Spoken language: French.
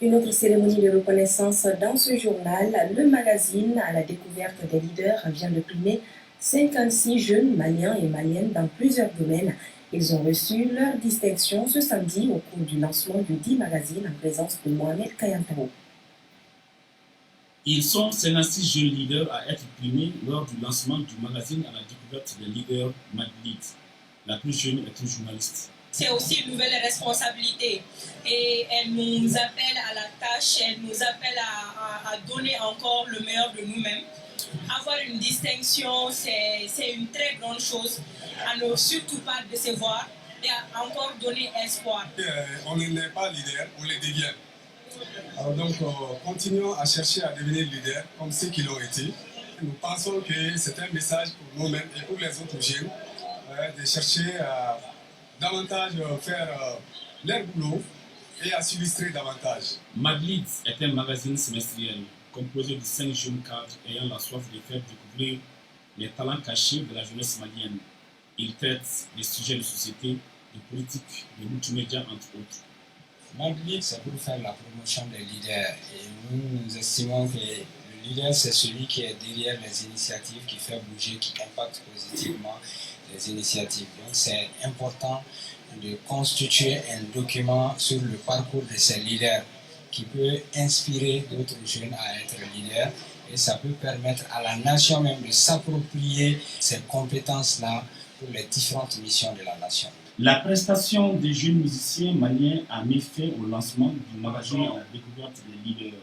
Une autre cérémonie de reconnaissance dans ce journal, le magazine à la découverte des leaders vient de primer 56 jeunes Maliens et Maliennes dans plusieurs domaines. Ils ont reçu leur distinction ce samedi au cours du lancement du dit magazine en présence de Mohamed Kayantao. Ils sont 56 jeunes leaders à être primés lors du lancement du magazine à la découverte des leaders Madrid. La plus jeune est une journaliste. C'est aussi une nouvelle responsabilité et elle nous appelle à la tâche, elle nous appelle à donner encore le meilleur de nous-mêmes. Avoir une distinction, c'est une très grande chose, à ne surtout pas décevoir et à encore donner espoir. On n'est pas leader, on le devient. Alors donc, continuons à chercher à devenir leader comme ceux qui l'ont été. Nous pensons que c'est un message pour nous-mêmes et pour les autres jeunes de chercher à davantage faire leur boulot et à s'illustrer davantage. Madrid est un magazine semestriel composé de 5 jeunes cadres ayant la soif de faire découvrir les talents cachés de la jeunesse malienne. Ils traitent des sujets de société, de politique, de multimédia, entre autres. Madrid, c'est pour faire la promotion des leaders. Et nous estimons que le leader, c'est celui qui est derrière les initiatives, qui fait bouger, qui impacte positivement les initiatives. Donc c'est important de constituer un document sur le parcours de ces leaders qui peut inspirer d'autres jeunes à être leaders et ça peut permettre à la nation même de s'approprier ces compétences-là pour les différentes missions de la nation. La prestation des jeunes musiciens maliens a mis fin au lancement du magazine à la découverte des leaders.